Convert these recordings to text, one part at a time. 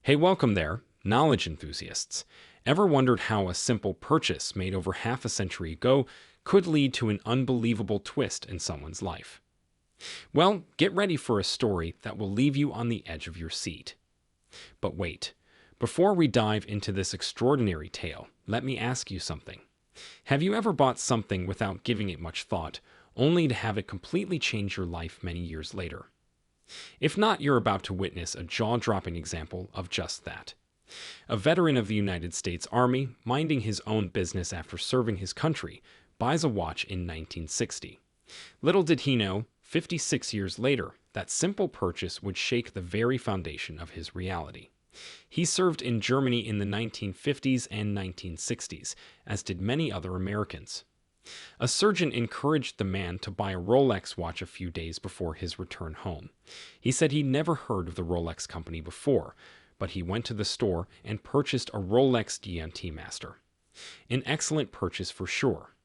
Hey, welcome there, knowledge enthusiasts. Ever wondered how a simple purchase made over half a century ago could lead to an unbelievable twist in someone's life? Well, get ready for a story that will leave you on the edge of your seat. But wait, before we dive into this extraordinary tale, let me ask you something. Have you ever bought something without giving it much thought, only to have it completely change your life many years later? If not, you're about to witness a jaw-dropping example of just that. A veteran of the United States Army, minding his own business after serving his country, buys a watch in 1960. Little did he know, 56 years later, that simple purchase would shake the very foundation of his reality. He served in Germany in the 1950s and 1960s, as did many other Americans. A surgeon encouraged the man to buy a Rolex watch a few days before his return home. He said he'd never heard of the Rolex company before, but he went to the store and purchased a Rolex GMT Master. An excellent purchase for sure.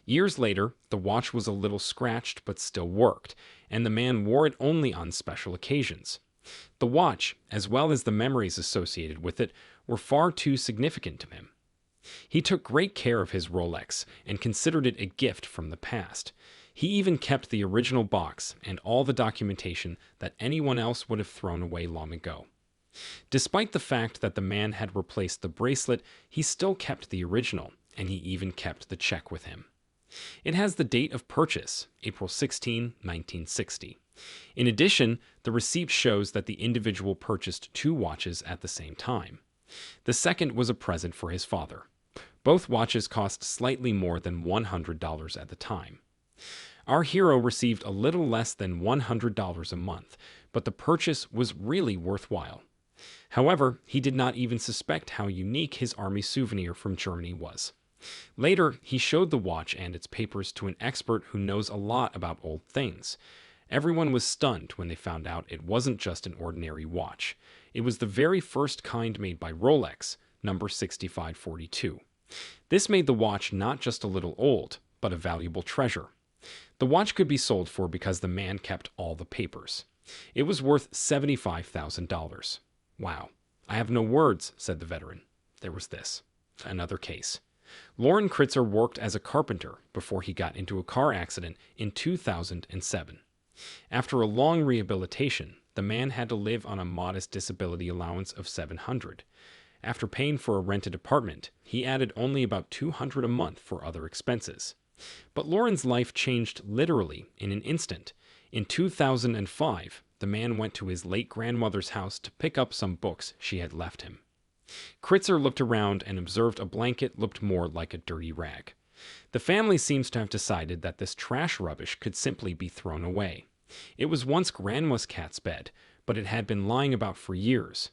Years later, the watch was a little scratched but still worked, and the man wore it only on special occasions. The watch, as well as the memories associated with it, were far too significant to him. He took great care of his Rolex and considered it a gift from the past. He even kept the original box and all the documentation that anyone else would have thrown away long ago. Despite the fact that the man had replaced the bracelet, he still kept the original, and he even kept the check with him. It has the date of purchase, April 16, 1960. In addition, the receipt shows that the individual purchased two watches at the same time. The second was a present for his father. Both watches cost slightly more than $100 at the time. Our hero received a little less than $100 a month, but the purchase was really worthwhile. However, he did not even suspect how unique his army souvenir from Germany was. Later, he showed the watch and its papers to an expert who knows a lot about old things. Everyone was stunned when they found out it wasn't just an ordinary watch. It was the very first kind made by Rolex, number 6542. This made the watch not just a little old, but a valuable treasure. The watch could be sold for because the man kept all the papers. It was worth $75,000. Wow. I have no words, said the veteran. There was this. Another case. Loren Kritzer worked as a carpenter before he got into a car accident in 2007. After a long rehabilitation, the man had to live on a modest disability allowance of $700. After paying for a rented apartment, he added only about $200 a month for other expenses. But Loren's life changed literally in an instant. In 2005, the man went to his late grandmother's house to pick up some books she had left him. Kritzer looked around and observed a blanket looked more like a dirty rag. The family seems to have decided that this trash rubbish could simply be thrown away. It was once Grandma's cat's bed, but it had been lying about for years.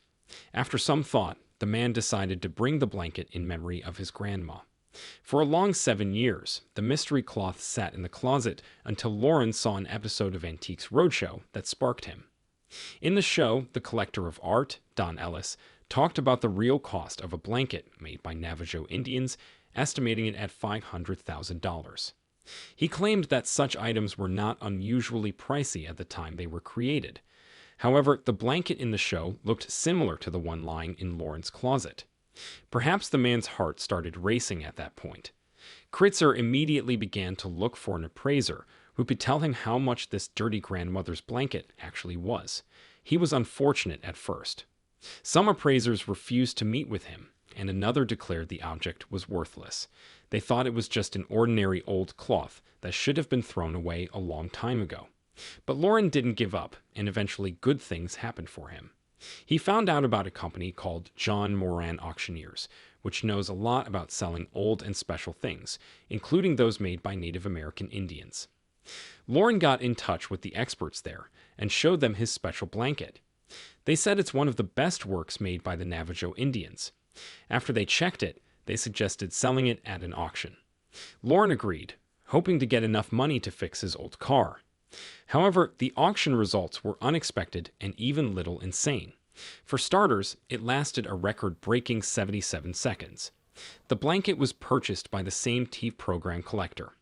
After some thought, the man decided to bring the blanket in memory of his grandma. For a long 7 years, the mystery cloth sat in the closet until Loren saw an episode of Antiques Roadshow that sparked him. In the show, the collector of art, Don Ellis, talked about the real cost of a blanket made by Navajo Indians, estimating it at $500,000. He claimed that such items were not unusually pricey at the time they were created. However, the blanket in the show looked similar to the one lying in Loren's closet. Perhaps the man's heart started racing at that point. Kritzer immediately began to look for an appraiser who could tell him how much this dirty grandmother's blanket actually was. He was unfortunate at first. Some appraisers refused to meet with him, and another declared the object was worthless. They thought it was just an ordinary old cloth that should have been thrown away a long time ago. But Loren didn't give up, and eventually good things happened for him. He found out about a company called John Moran Auctioneers, which knows a lot about selling old and special things, including those made by Native American Indians. Loren got in touch with the experts there and showed them his special blanket. They said it's one of the best works made by the Navajo Indians. After they checked it, they suggested selling it at an auction. Loren agreed, hoping to get enough money to fix his old car. However, the auction results were unexpected and even little insane. For starters, it lasted a record-breaking 77 seconds. The blanket was purchased by the same TV program collector.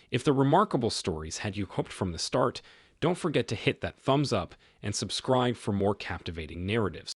If the remarkable stories had you hooked from the start, don't forget to hit that thumbs up and subscribe for more captivating narratives.